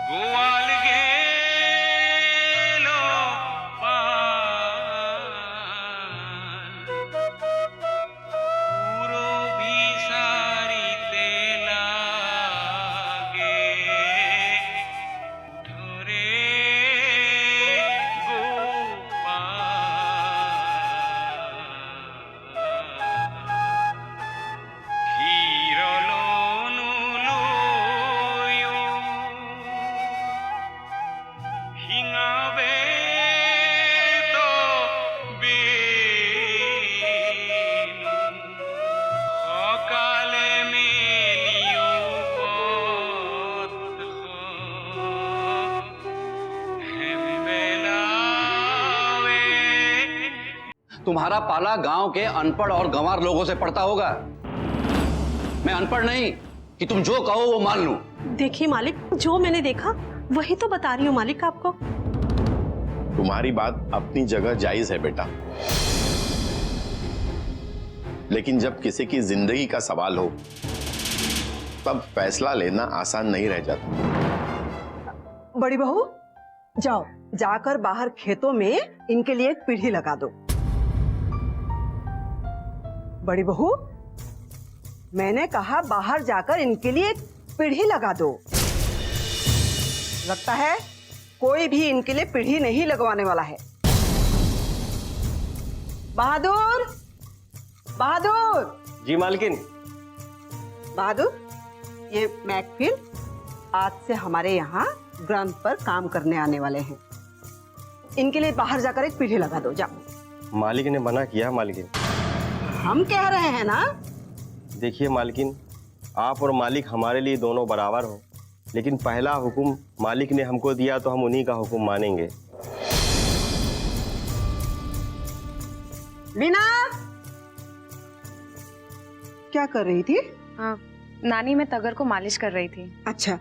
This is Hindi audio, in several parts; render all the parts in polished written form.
गोवाल गेलो पाल पूरो भिसारी तेला गे उठोरे तुम्हारा पाला गांव के अनपढ़ और गंवार लोगों से पड़ता होगा। मैं अनपढ़ नहीं कि तुम जो कहो वो मान लूं। देखिए मालिक, जो मैंने देखा वही तो बता रही हूँ मालिक आपको। तुम्हारी बात अपनी जगह जायज है बेटा, लेकिन जब किसी की जिंदगी का सवाल हो तब फैसला लेना आसान नहीं रह जाता। बड़ी बहू, जाओ जाकर बाहर खेतों में इनके लिए एक पीढ़ी लगा दो। बड़ी बहू, मैंने कहा बाहर जाकर इनके लिए एक पीढ़ी लगा दो। लगता है कोई भी इनके लिए पीढ़ी नहीं लगवाने वाला है। बहादुर, बहादुर। जी मालकिन। बहादुर, ये मैकफिल आज से हमारे यहाँ ग्राम पर काम करने आने वाले हैं। इनके लिए बाहर जाकर एक पीढ़ी लगा दो, जाओ। मालिक ने मना किया मालकिन। हम कह रहे हैं ना। देखिए मालकिन, आप और मालिक हमारे लिए दोनों बराबर हो, लेकिन पहला हुक्म मालिक ने हमको दिया तो हम उन्हीं का हुक्म मानेंगे। बीना, क्या कर रही थी? नानी, मैं तगर को मालिश कर रही थी। अच्छा,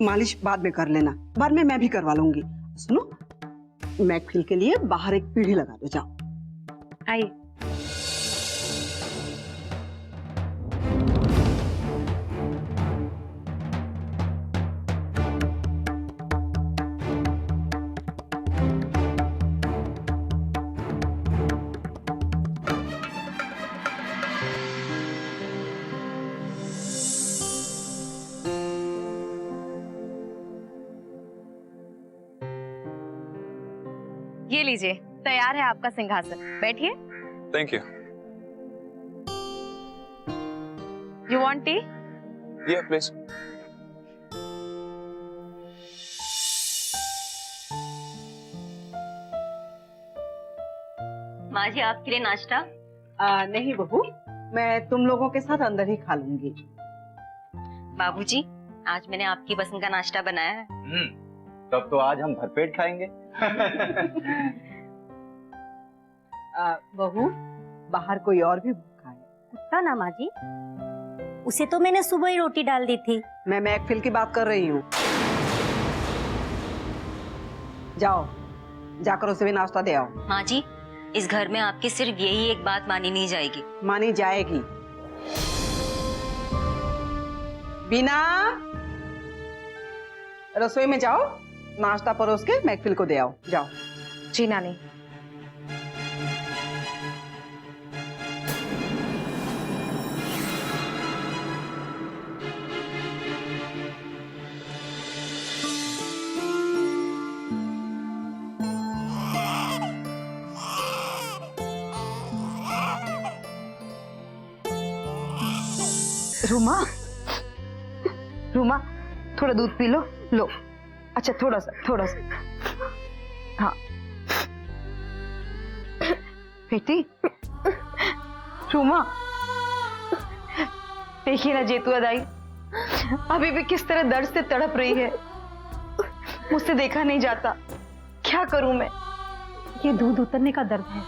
मालिश बाद में कर लेना, बाद में मैं भी करवा लूंगी। सुनो, मैकफिल के लिए बाहर एक पीढ़ी लगा दो, जाओ। आइए। ये लीजिए, तैयार है आपका सिंहासन, बैठिए। Thank you. You want T? या प्लीज। माँ जी, आपके लिए नाश्ता? नहीं बहू, मैं तुम लोगों के साथ अंदर ही खा लूंगी। बाबूजी, आज मैंने आपकी पसंद का नाश्ता बनाया है। तब तो आज हम भरपेट खाएंगे। बहू, बाहर कोई और भी भूखा है? कुत्ता ना माँ जी, उसे तो मैंने सुबह ही रोटी डाल दी थी। मैं मैकफिल की बात कर रही हूँ। जाओ, जाकर उसे भी नाश्ता दे आओ। माँ जी, इस घर में आपकी सिर्फ यही एक बात मानी नहीं जाएगी। मानी जाएगी। बीना, रसोई में जाओ, नाश्ता परोस के मैकफिल को दे आओ, जाओ। जी नानी। रूमा, रूमा, थोड़ा दूध पी लो। लो, अच्छा थोड़ा सा, थोड़ा सा। हाँ बेटी। रूमा, देखिए ना जेतू अदाई अभी भी किस तरह दर्द से तड़प रही है। मुझसे देखा नहीं जाता, क्या करूं मैं? ये दूध उतरने का दर्द है,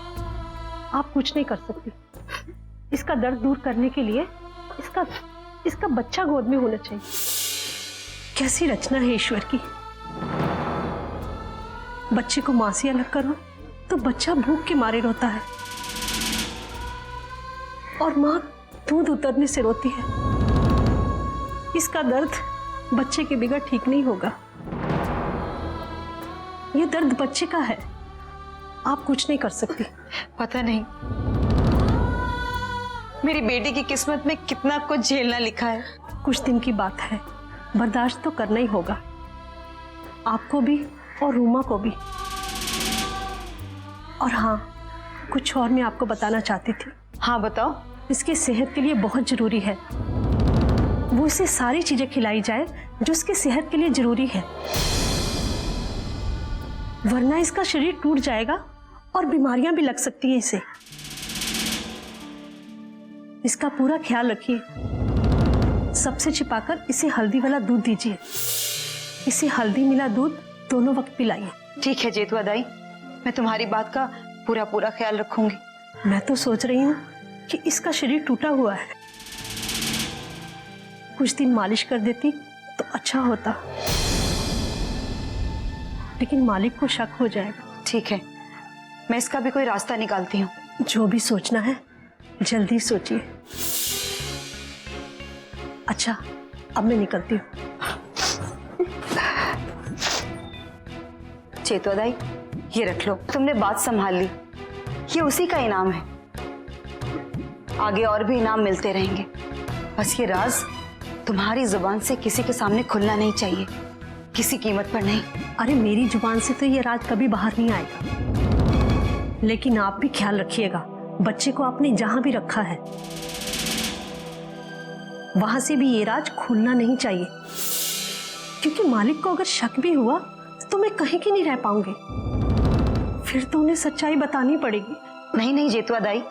आप कुछ नहीं कर सकती। इसका दर्द दूर करने के लिए इसका बच्चा गोद में होना चाहिए। कैसी रचना है ईश्वर की। बच्चे को मां से अलग करो तो बच्चा भूख के मारे रोता है, और मां दूध उतरने से रोती है। इसका दर्द बच्चे के बिगड़ ठीक नहीं होगा। ये दर्द बच्चे का है, आप कुछ नहीं कर सकती। पता नहीं मेरी बेटी की किस्मत में कितना कुछ झेलना लिखा है। कुछ दिन की बात है, बर्दाश्त तो करना ही होगा, आपको भी और रूमा को भी। और हाँ, कुछ और मैं आपको बताना चाहती थी। हाँ बताओ। इसकी सेहत के लिए बहुत जरूरी है वो इसे सारी चीजें खिलाई जाए जो उसकी सेहत के लिए जरूरी है, वरना इसका शरीर टूट जाएगा और बीमारियां भी लग सकती हैं इसे। इसका पूरा ख्याल रखिए, सबसे छिपाकर इसे हल्दी वाला दूध दीजिए, इसे हल्दी मिला दूध दोनों वक्त पिलाइए। ठीक है जेतुआ दाई, मैं तुम्हारी बात का पूरा पूरा ख्याल रखूंगी। मैं तो सोच रही हूँ कि इसका शरीर टूटा हुआ है, कुछ दिन मालिश कर देती तो अच्छा होता, लेकिन मालिक को शक हो जाएगा। ठीक है, मैं इसका भी कोई रास्ता निकालती हूँ। जो भी सोचना है जल्दी सोचिए। अच्छा, अब मैं निकलती हूँ। जेतुआ दाई, ये रख लो, तुमने बात संभाल ली, ये उसी का इनाम है। आगे और भी इनाम मिलते रहेंगे, बस ये राज तुम्हारी जुबान से किसी के सामने खुलना नहीं चाहिए, किसी कीमत पर नहीं। अरे मेरी जुबान से तो ये राज कभी बाहर नहीं आएगा, लेकिन आप भी ख्याल रखिएगा, बच्चे को आपने जहां भी रखा है वहां से भी ये राज खुलना नहीं चाहिए, क्योंकि मालिक को अगर शक भी हुआ तो मैं कहीं की नहीं रह पाऊंगी, फिर तो उन्हें सच्चाई बतानी पड़ेगी। नहीं नहीं जेतुआ दाई,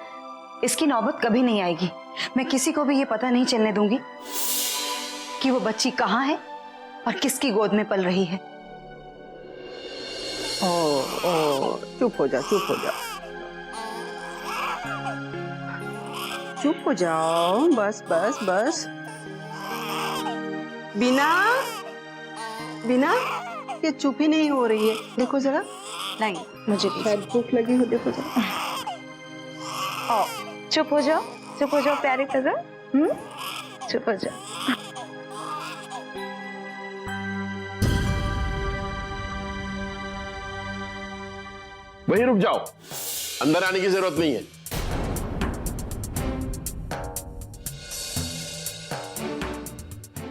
इसकी नौबत कभी नहीं आएगी। मैं किसी को भी ये पता नहीं चलने दूंगी कि वो बच्ची कहाँ है और किसकी गोद में पल रही है। ओ, चुप हो जाओ, चुप हो जाओ, चुप हो जाओ, बस बस बस। बिना बिना ये चुप ही नहीं हो रही है, देखो जरा। नहीं, मुझे शायद भूख लगी हो, देखो जरा। आओ, चुप हो जाओ, चुप हो जाओ प्यारे कज़न, चुप हो जाओ। वहीं रुक जाओ, अंदर आने की जरूरत नहीं है।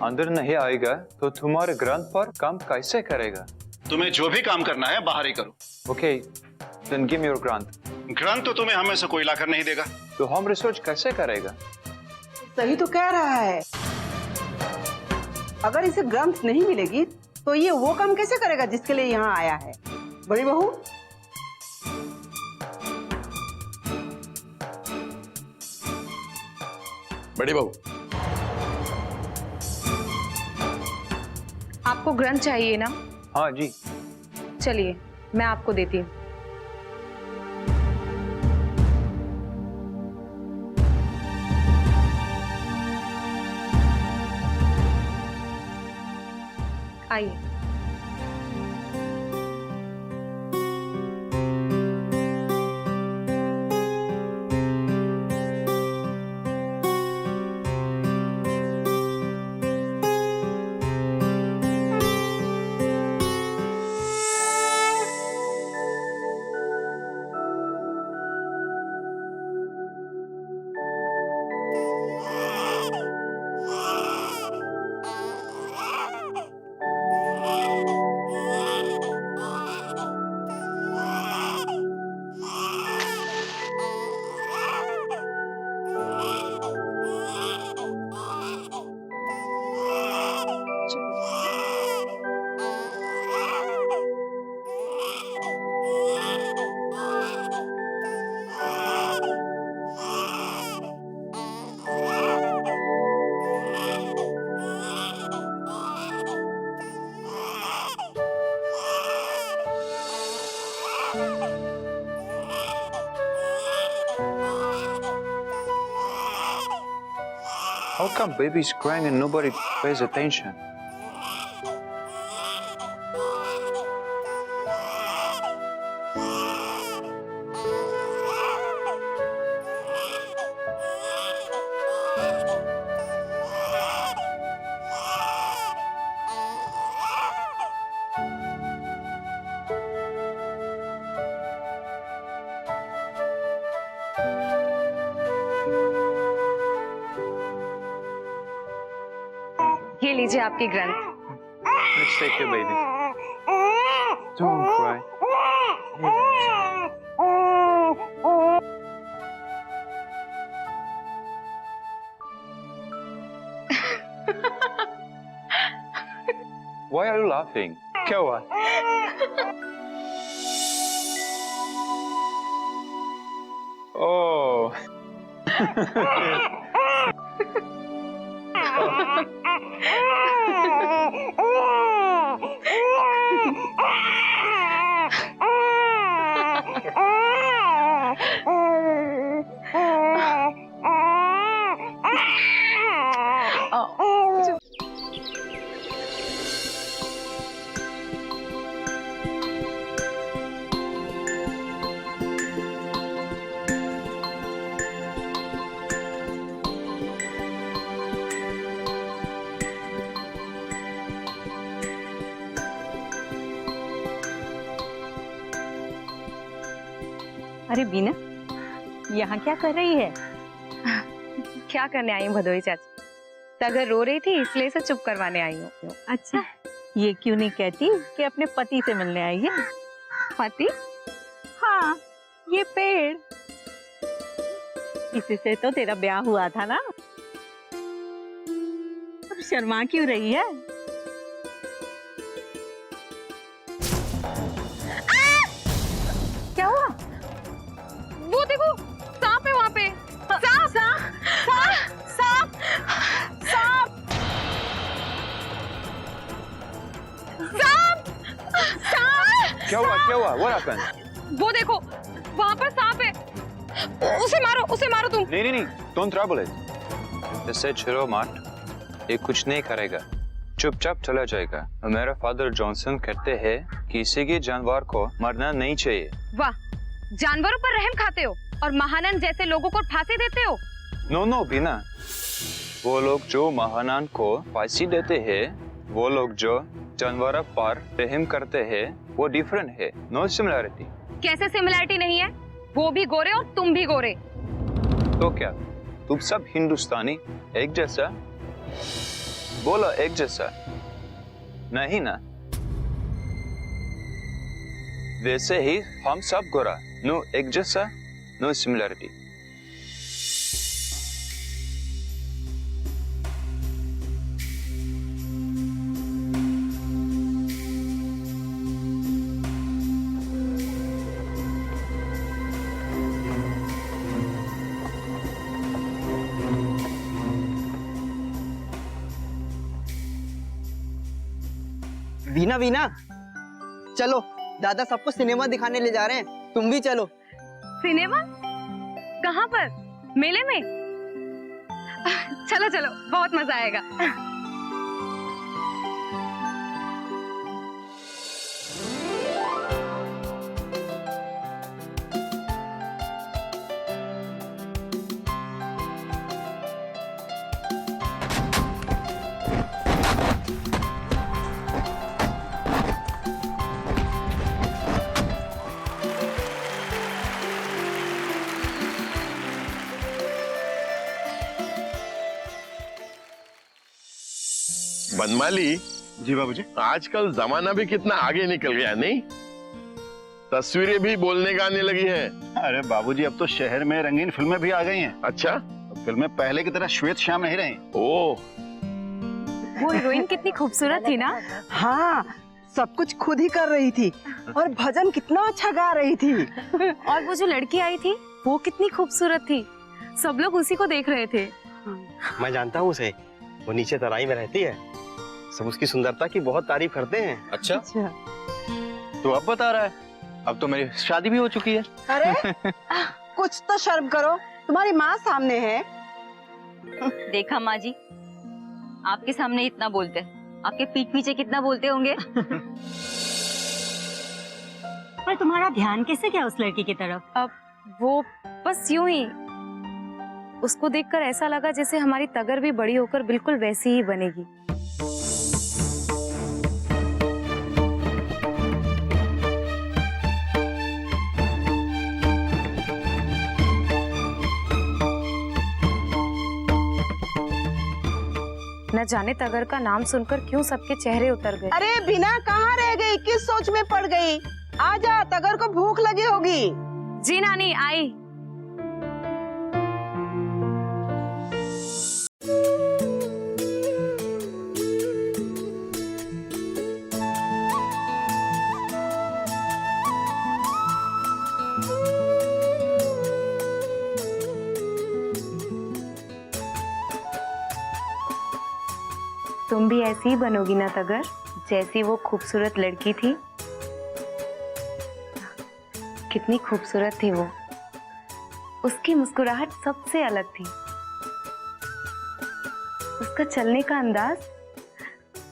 अंदर नहीं आएगा तो तुम्हारे ग्रंथ पर काम कैसे करेगा? तुम्हें जो भी काम करना है बाहर ही करो। Okay, then give me your granth. ग्रंथ तो तुम्हें हमें से कोई लाकर नहीं देगा। तो हम रिसर्च कैसे करेगा? सही तो कह रहा है, अगर इसे ग्रंथ नहीं मिलेगी तो ये वो काम कैसे करेगा जिसके लिए यहाँ आया है। बड़ी बहू, बड़ी बहू, आपको ग्रंथ चाहिए ना? हाँ जी। चलिए मैं आपको देती हूँ। आइए। How come baby's crying and nobody pays attention? लीजिए आपकी ग्रंथ। Let's take care, baby. Don't cry. Why are you laughing? क्या हुआ? Oh. अरे बीना, यहाँ क्या कर रही है? क्या करने आई हूँ भदोई चाची? तगर रो रही थी इसलिए इसे चुप करवाने आई हूँ। अच्छा, ये क्यों नहीं कहती कि अपने पति से मिलने आई है? पति? हाँ, ये पेड़, इसी से तो तेरा ब्याह हुआ था ना। अब शर्मा क्यों रही है? क्या हुआ? वो देखो, सांप है वहाँ पे। सांप, सांप, सांप, सांप, सांप, सांप। क्या हुआ? What happened? वो देखो, वहाँ पर सांप है। उसे मारो तुम। नहीं, don't trouble it. इससे छिरो मत, ये कुछ नहीं करेगा, चुपचाप चला जाएगा। मेरा फादर जॉनसन कहते हैं कि किसी के जानवर को मरना नहीं चाहिए। वाह, जानवरों पर रहम खाते हो और महानंद जैसे लोगों को फांसी देते हो। नो बीना, वो लोग जो महानंद को फांसी देते हैं, वो लोग जो जानवरों पर रहम करते हैं, वो डिफरेंट है। No similarity. कैसे सिमिलरिटी नहीं है? वो भी गोरे और तुम भी गोरे। तो क्या तुम सब हिंदुस्तानी एक जैसा? बोलो एक जैसा। नहीं ना? वैसे ही हम सब गोरा। नो एक जैसा, नो सिमिलरिटी। वीना, चलो, दादा सबको सिनेमा दिखाने ले जा रहे हैं, तुम भी चलो। सिनेमा? कहाँ पर? मेले में? चलो चलो, बहुत मजा आएगा। बनमाली जी बाबूजी। आजकल जमाना भी कितना आगे निकल गया, नहीं? तस्वीरें भी बोलने का आने लगी हैं। अरे बाबूजी, अब तो शहर में रंगीन फिल्में भी आ गई हैं। अच्छा, फिल्में पहले की तरह श्वेत श्याम नहीं रही। ओह, वो हीरोइन कितनी खूबसूरत थी ना। हाँ, सब कुछ खुद ही कर रही थी और भजन कितना अच्छा गा रही थी। और वो जो लड़की आई थी, वो कितनी खूबसूरत थी। सब लोग उसी को देख रहे थे। मैं जानता हूँ उसे, वो नीचे तराई में रहती है, सब उसकी सुंदरता की बहुत तारीफ करते हैं। अच्छा, तो अब बता रहा है, अब तो मेरी शादी भी हो चुकी है। अरे कुछ तो शर्म करो, तुम्हारी माँ सामने है। देखा माँ जी, आपके सामने इतना बोलते, आपके पीठ पीछे कितना बोलते होंगे। पर तुम्हारा ध्यान कैसे गया उस लड़की की तरफ? अब वो बस यूं ही, उसको देखकर ऐसा लगा जैसे हमारी तगर भी बड़ी होकर बिल्कुल वैसी ही बनेगी। न जाने तगर का नाम सुनकर क्यों सबके चेहरे उतर गए। अरे बिना कहाँ रह गई, किस सोच में पड़ गई? आजा, तगर को भूख लगी होगी। जी नानी, आई। तुम भी ऐसी ही बनोगी ना तगर, जैसी वो खूबसूरत लड़की थी। कितनी खूबसूरत थी वो, उसकी मुस्कुराहट सबसे अलग थी, उसका चलने का अंदाज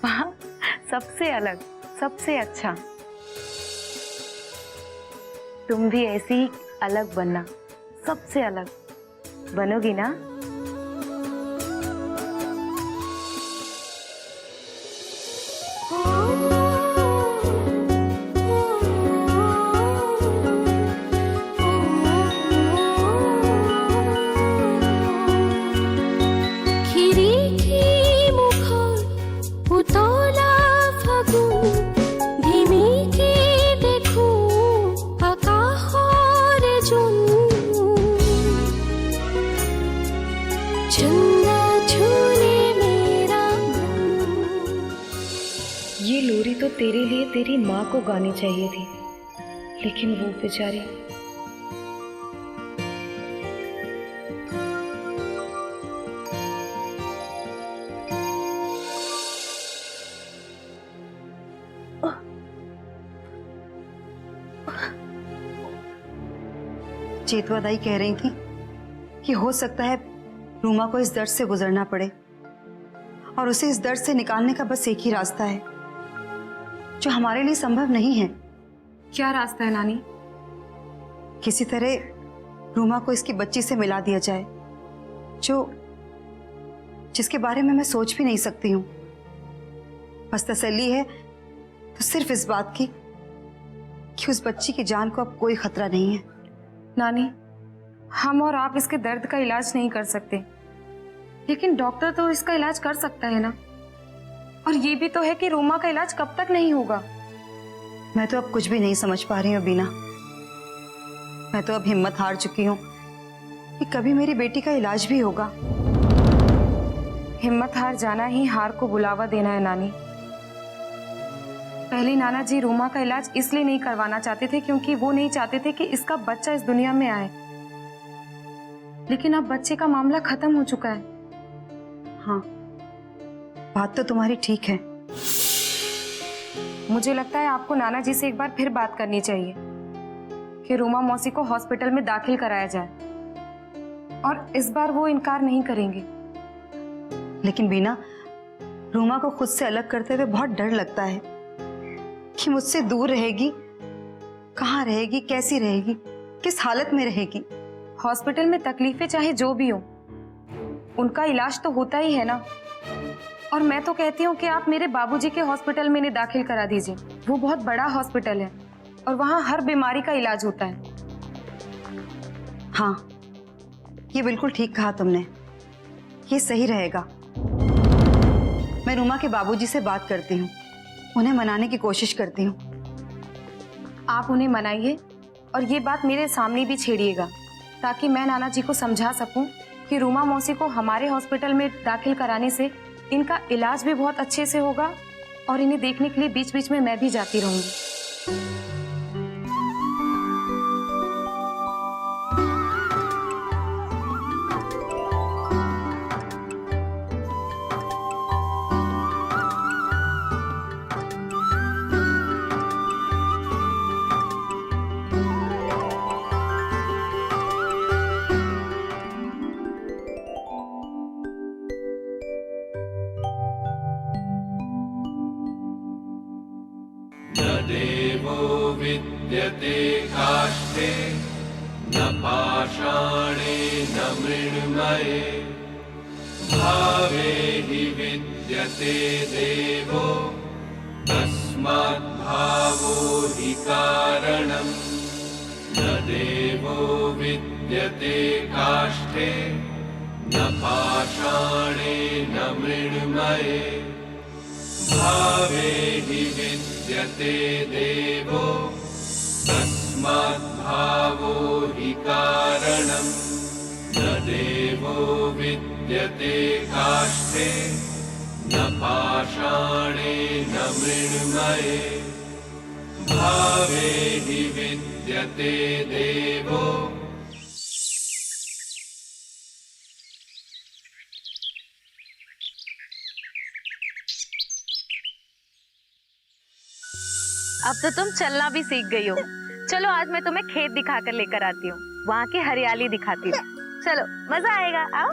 वहाँ सबसे अलग, सबसे अच्छा। तुम भी ऐसी ही अलग बनना, सबसे अलग बनोगी ना? ये लोरी तो तेरे लिए तेरी माँ को गानी चाहिए थी, लेकिन वो बेचारी। चेतवा दाई कह रही थी कि हो सकता है रूमा को इस दर्द से गुजरना पड़े और उसे इस दर्द से निकालने का बस एक ही रास्ता है जो हमारे लिए संभव नहीं है। क्या रास्ता है नानी? किसी तरह रूमा को इसकी बच्ची से मिला दिया जाए, जिसके बारे में मैं सोच भी नहीं सकती हूँ। बस तसल्ली है तो सिर्फ इस बात की कि उस बच्ची की जान को अब कोई खतरा नहीं है। नानी, हम और आप इसके दर्द का इलाज नहीं कर सकते, लेकिन डॉक्टर तो इसका इलाज कर सकता है ना। और ये भी तो है कि रूमा का इलाज कब तक नहीं होगा। मैं तो अब कुछ भी नहीं समझ पा रही हूँ बीना। मैं तो अब हिम्मत हार चुकी हूँ कि कभी मेरी बेटी का इलाज भी होगा। हिम्मत हार जाना ही हार को बुलावा देना है नानी। पहले नाना जी रूमा का इलाज इसलिए नहीं करवाना चाहते थे क्योंकि वो नहीं चाहते थे कि इसका बच्चा इस दुनिया में आए, लेकिन अब बच्चे का मामला खत्म हो चुका है। हाँ, बात तो तुम्हारी ठीक है। मुझे लगता है आपको नाना जी से एक बार फिर बात करनी चाहिए कि रूमा मौसी को हॉस्पिटल में दाखिल कराया जाए, और इस बार वो इनकार नहीं करेंगे। लेकिन बीना, रूमा को खुद से अलग करते हुए बहुत डर लगता है कि मुझसे दूर रहेगी, कहाँ रहेगी, कैसी रहेगी, किस हालत में रहेगी। हॉस्पिटल में तकलीफें चाहे जो भी हो, उनका इलाज तो होता ही है ना। और मैं तो कहती हूँ कि आप मेरे बाबूजी के हॉस्पिटल में इन्हें दाखिल करा दीजिए। वो बहुत बड़ा हॉस्पिटल है और वहाँ हर बीमारी का इलाज होता है। हाँ, ये बिल्कुल ठीक कहा तुमने, ये सही रहेगा। मैं रूमा के बाबूजी से बात करती हूँ, उन्हें मनाने की कोशिश करती हूँ। आप उन्हें मनाइए और ये बात मेरे सामने भी छेड़िएगा, ताकि मैं नाना जी को समझा सकूं कि रूमा मौसी को हमारे हॉस्पिटल में दाखिल कराने से इनका इलाज भी बहुत अच्छे से होगा और इन्हें देखने के लिए बीच बीच में मैं भी जाती रहूंगी। देवो विद्यते काष्ठे न पाषाणे न मृण्मये भावे हि विद्यते देवो तस्मात् भावो हि कारणम् न देवो विद्यते काष्ठे न पाषाणेन मृण्मये भावे हि विद्यते देवो तस्मात् भावो हि कारणम् न देवो विद्यते काष्ठे न पाषाणेन मृण्मये भावे हि विद्यते देवो। अब तो तुम चलना भी सीख गई हो। चलो आज मैं तुम्हें खेत दिखा कर लेकर आती हूँ, वहाँ की हरियाली दिखाती हूँ। चलो मजा आएगा, आओ।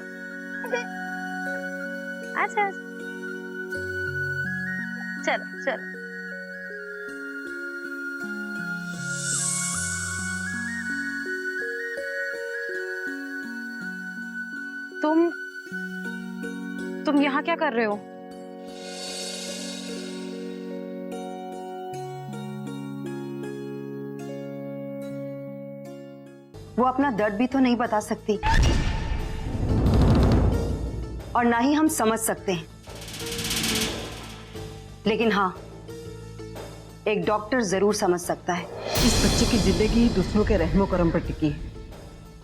अच्छा चलो चलो। तुम यहाँ क्या कर रहे हो? वो अपना दर्द भी तो नहीं बता सकती और ना ही हम समझ सकते हैं, लेकिन हाँ, एक डॉक्टर जरूर समझ सकता है। इस बच्चे की जिंदगी दूसरों के रहमो करम पर टिकी है।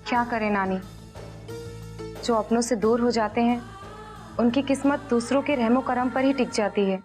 क्या करें नानी, जो अपनों से दूर हो जाते हैं उनकी किस्मत दूसरों के रहमो करम पर ही टिक जाती है।